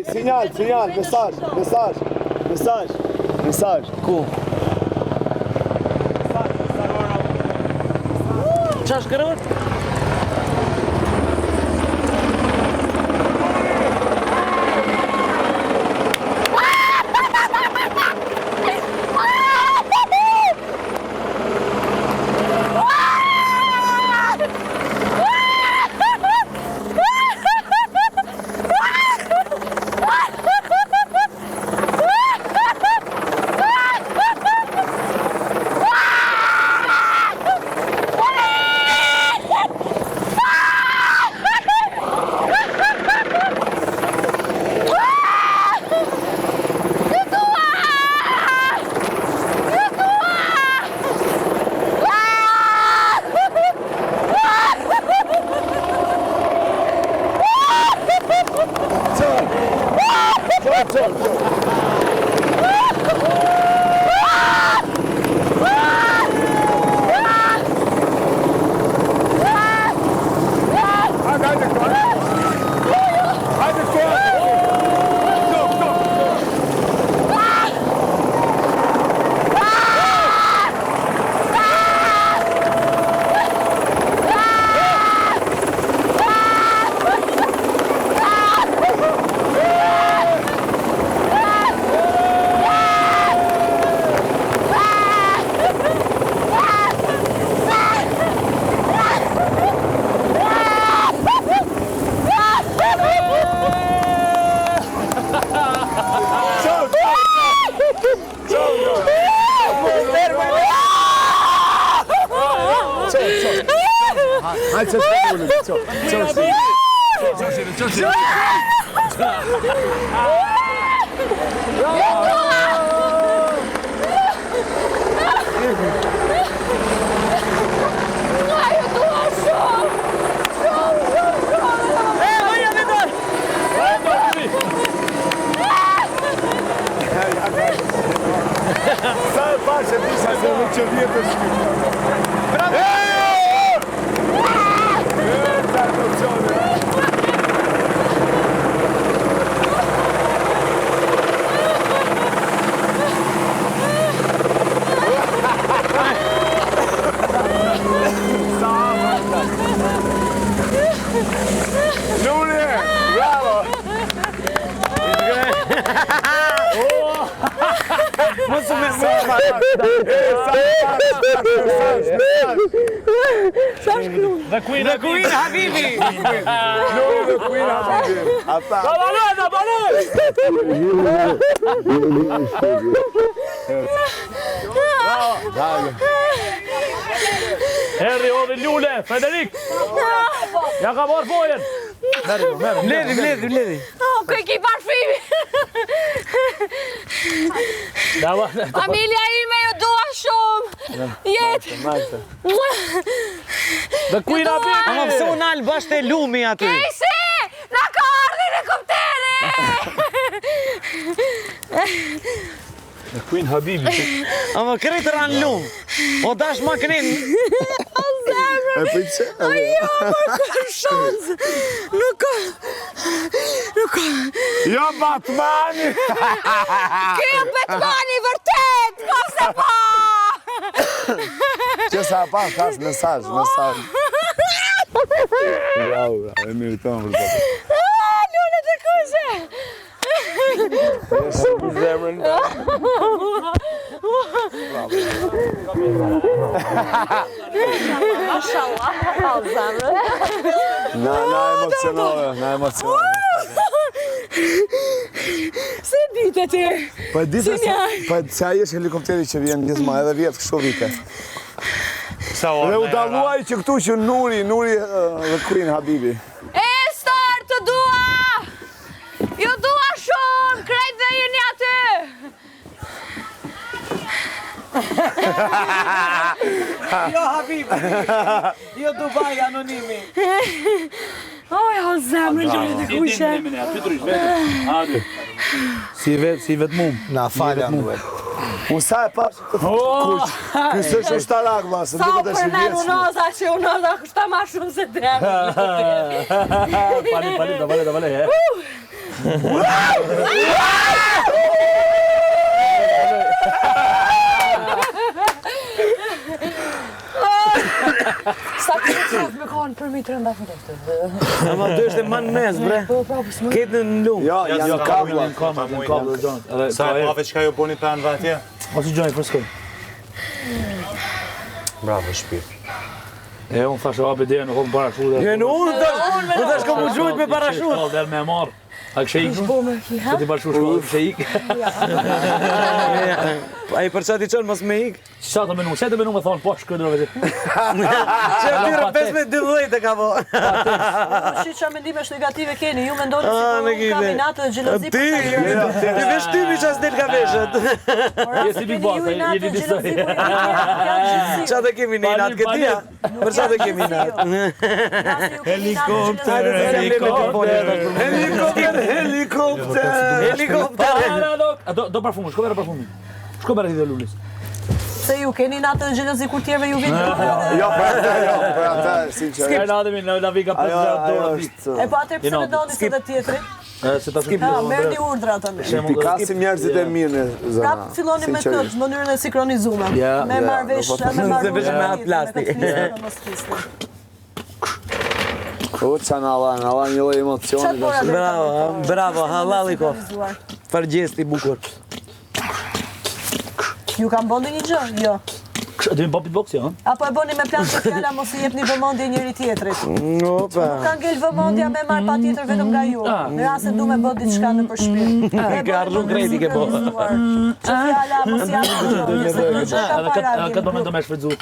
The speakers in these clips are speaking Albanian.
Sinjal, mesazh. Ku? Qa është kërëvët? The Queen Habibi! No, the Queen Habibi! Harry, ove lule, Frederik! Ja ka marrë fojen! Vledhi. Këj ki parfimi! Familja ime ju dua shumë! Jetë! The Queen Habibi! Ama pëse unë alë bashkë e lumi aty? Kejsi! Na ka ardhin e kupteri! The Queen Habibi! Ama krejtë ranë lumë. O dash ma kënin. O zemrën! E për që? Ajo, për shansë! Nuk ka... Jo, Batmani! Kjo Batmani vërtet! Pa se pa! Që sa pa, kas mesazh. Bravo, e meriton për të. Lule të kushe! Zemrën. Mashallah, o zemrën! Na emocionore. Se ditë ti? Po ditë se ai është helikopteri që vjen gjithmonë edhe vjet kështu vite. Dhe u dalluaj që këtu që Nuri dhe Queen Habibi. Estar të dua! Ju dua shumë, krejt dhe jeni aty! Jo Habibi, jo Dubai anonimi. Oj, o zemrën që me të kushe. Si vet mum. Na falja. Unë sa e pas? Kuq. Kësë është ushtarak, ma, se Sa duke të për në shivjesë. unoza që unoza kushta ma shumë se dremë. Pali. Sa të qëtë me kohën për mi të rënda fëtë. Ama të është e manë mes, bre. Ketë në lumë. Jo, janë kabla. Sa e pave që ka ju boni për anëve atje? O si gjojnë, fërskoj. Bravo, shpirë. E, unë thashe ABD në kohën parashut. Unë tash ka mu gjujt me parashut. Shkallë dhe me marë. A kështë ikë? Bo me ki, ha? Këti bashku shkallë, kështë ikë. A i për qatë i qënë mos me ikë? Sa të menu me thonë, po shkëdrove ti. Që tyre 15-12 e ka po. Shi qa mendimesh negative keni, ju mendoni si po ka minatë dhe gjelozi për të Ti veshtimi që as del ka veshët. Jesi Big Boss, jeni disoj. Qa të kemi në inatë këtia? Për qa të kemi inatë? Do parfumën, shko vera parfumën. Shko vera ti dhe lullis. Se ju keni natë dhe gjelozi kur tjerve ju vini. Jo, për ata, sinqer. Ska nademi në vika 50 dorë. E po atër pëse me doni se dhe tjetëri? Se ta skip. Ha, merë një urdra të në. Pikasim njerëzit e mirë në zona. Prap filloni me këtë, në mënyrën e sinkronizume. Me marrëvesh, me marrëvesh me atë plastik. O, qa në alan një loj emocioni. Bravo, halal i ko. Përgjesti bukur. Ju kam bondi një gjë? Jo. Do një popit box, jo? Apo e boni me plan që fjalla mos i jep një vëmondje njëri tjetrit? Nuk ka ngell vëmondja me marrë pa tjetër vetëm nga ju. Në rrasë du me bot diçka në përshpirë. Ka arru kredi ke po. Që fjalla mos i jap një gjë. Këtë moment do me shfridzu.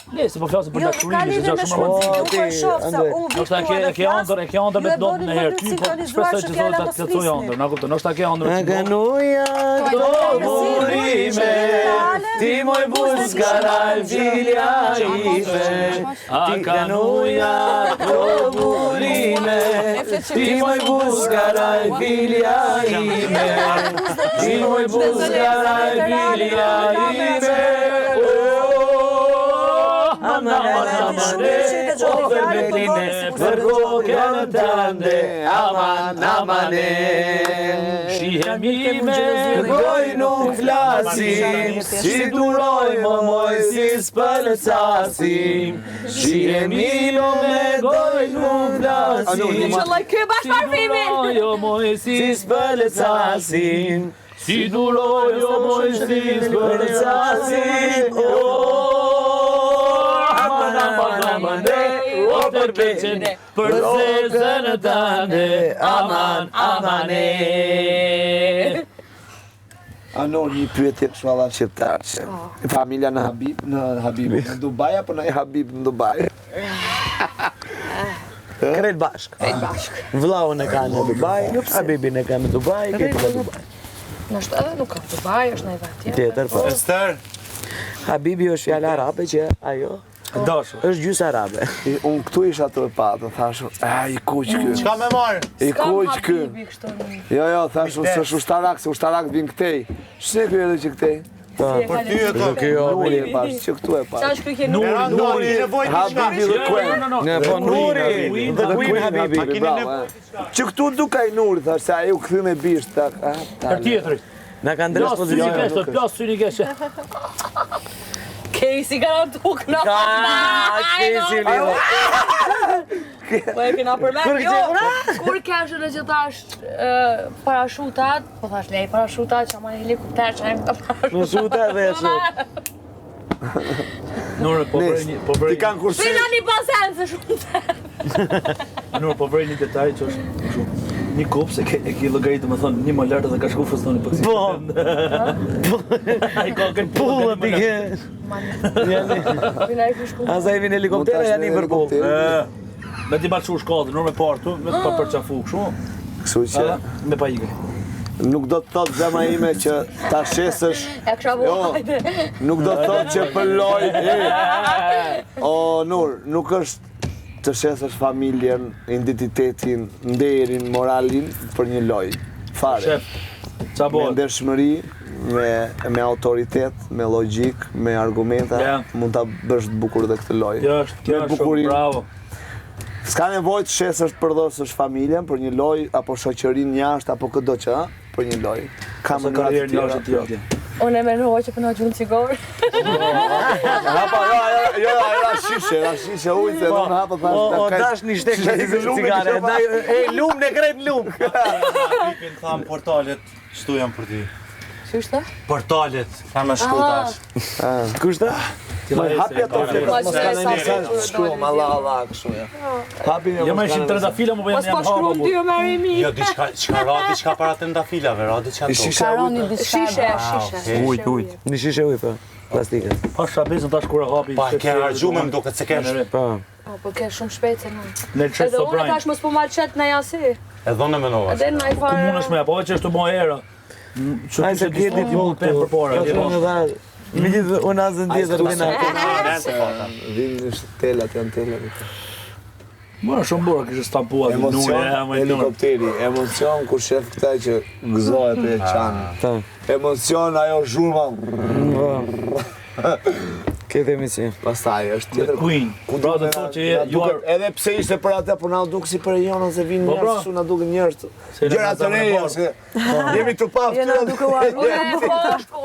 Le, se po flasë për Jo, dashurinë, ka lidhje me shkundzi, nuk po e shoh se unë nështë e ke andër me donë në herë, ty po shpresoj që zotë të këtoj andër, na kuptë, nështë e ke andër me Ganuja do burime, ti moj buskaraj filja ime. Ti ganuja do burime, ti moj buskaraj filja ime. Ti moj buskaraj filja ime. Amane, o përmetine, për kokën tënde, amane. Shihemi me Goj nuk flasim, si duroj më moj si s'pëlqasim. Shihemi me goj nuk flasim, Qëlloj kë bashkë parfimin! jo moj si s'pëlqasim. Si duroj jo moj si S'pëlqasim, amane, o përmetine, për kokën tënde, amane. Ano, një pyetje shvallan shqiptar që familja në Habib, në Dubai apo në Habib në Dubai? Krejt bashk. Vllaun e ka në Dubai, Habibin e ka në Dubai, këtë në Dubai. Nështë edhe nuk ka Dubai, është në i tjetër. Tjetër, po. Ester, Habibi është fjallë arabe që ajo është gjysë arabe. Unë këtu isha të patë, thashu, i kuq kë. qka me marë? I kuq kë. Jo, thashu, se ushtarak vin këtej. Shne kërë edhe që këtej? Për ty e të Nuri e pash, që këtu e pash. Qa është kërë Nuri, nevojt një Habibi dhe Queen. Ne, po Nuri, the Queen Habibi. Që këtu dukaj Nuri, thash, se ajo këthy me bisht. Për tjetëri. Na kanë drejt Plas syni pozicion. keshtë, plas syni keshtë. Kej si garantu këna Kesi lido. Po e kena përmen, jo, kur keshë në gjithash parashutat, po thash lej parashutat që ama një helikopter që ajmë të parashutat. Në shuta dhe shumë. Nure, po vrej një... Ti kanë kursi. Pina një pasen se shumë të. Nure, po vrej një detaj që është shumë. Një kopë se e ki logaritë më thonë një më lartë dhe ka shku fëstoni për kësi. Po. A i ka kënë Pullë t'i ke. Pina i këshku. Asa i vinë helikoptere, janë i për pullë. Me ti balqu shkallë, nure me partu, me të pa përqafu këshu. Kështu që Me pa ike. nuk do të thotë zema ime që ta shesësh. E kësha bu, hajde. Nuk do të thotë që për loj. O, Nur, nuk është të shesësh familjen, identitetin, nderin, moralin për një loj. Fare. Shef, qa Me bojë? ndershmëri, me autoritet, me logjik, me argumenta, mund ta bësh të bukur dhe këtë lojë. Kjo është shumë bravo. S'ka nevojë të shesësh të përdosësh familjen për një lojë apo shoqërinë jashtë apo çdo gjë, për një lojë. Ka më karrierë jashtë tjetër. Unë e mendoj që përna gjunë cigare. Hapa, jo, era shishe, ujtë, do në hapa thash. O, dash një shtek në cigare, e lumë në krejt lumë. Pipin thamë portalet, shtu jam për ti. Qështë? Portalet, thamë shkutash. Kushta? Hapi ato flekat, mos ka në mesazh, shkruam, Allah, kështu ja. Hapi Jo më ishin trëndafila, më bëjmë Mos po shkruam dy Mary me. Jo, diçka para trëndafilave, ra diçka to. Karoni diçka. Ujt. Një shishe uj, po. Plastike. Pasha bezën tash kur e hapi. Pa, ke harxhume më duket se kesh. Po. Po ke shumë shpejt se nuk. Në çet Edhe unë Sobrani. tash mos po mal qet në jasi. Edhe unë mendova. Edhe në ai Ku fare. mundesh me apo që është më era. Ai se gjeti mund të përpara. Mi gjithë unë azën tjetër vina. Vinë telat, janë telat. Mora shumë bura kishë stampua dhe Emocion, nure, helikopteri, emocion kur shef këta që gëzohet e qanë. Emocion, ajo zhurma. Këtë emision. Pastaj është tjetër. Queen. Pra dhe thotë që ju Edhe pse ishte për atë, por na duk si për Jonën se vinë njerëz, su na duken njerëz. Gjëra të reja se jemi të paftë.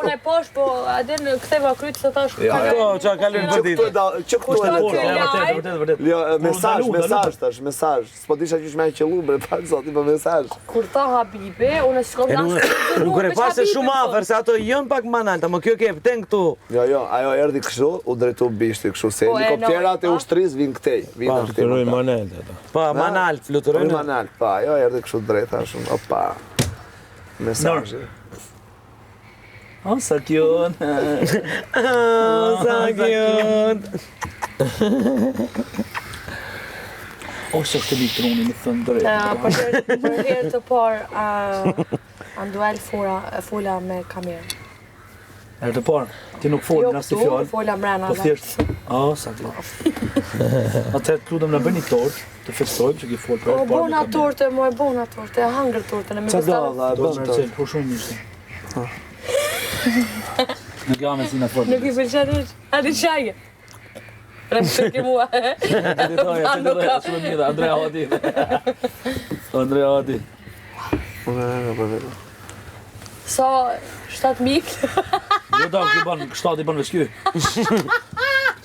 Unë e posh, po adhe në ktheva kryt se tash. Po, qa kalin për ditë. Që këtu e vërtet. Jo, mesazh tash, mesazh. S'po disha qysh me qellu, bre, pa zoti, po mesazh. Kur ta Habibe, unë s'kam Nuk e pasë shumë afër, se ato jën pak manalta, më kjo ke pëten këtu. Jo, ajo erdhi kështu, u drejtu bishti kështu, se helikopterat e ushtrisë vinë këtej. Fluturoj manalt ato. Pa, manalt, fluturojnë. Manalt, pa, jo, erdhi kështu drejta shumë, opa. Mesazh. O, sa kjun. Sa kjun. O, se është elektroni, më thënë drejt. Për herë të parë, Anduel fula me kamerë. Herë të parë, ti nuk folë në asë të fjallë. Jo, fola mrena. Po thjesht, sa kjun. Atëherë të ludëm në bëni tortë, të festojmë që ki folë për O, bona torte, mo e bona torte, e hangër torte në me Qa do, dha, e Do bën të të. mërëcel, po shumë njështë. Në kja me si në fortë. Nuk i pëlqenit, adi qaje. Rëmë që ki mua. Andrea Hoti. Andrea Hoti. Sa 7 mik. Jo da, kështati bën veshky.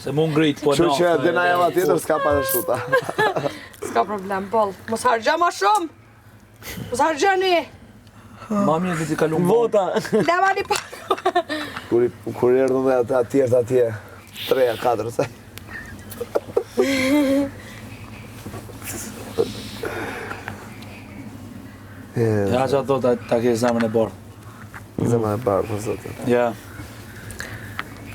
Se mu ngrit, po Që që dhe na java tjetër s'ka parashuta. S'ka problem, bol. Mos hargja ma shumë. Mos hargjani. Mami e ti kalun Vota. Lema një pak. Kur erdhën dhe ata tjertë atje, 3-4 se. Ja që ato ta ke zemën e borë. Zemën e parë, për zotë. Ja.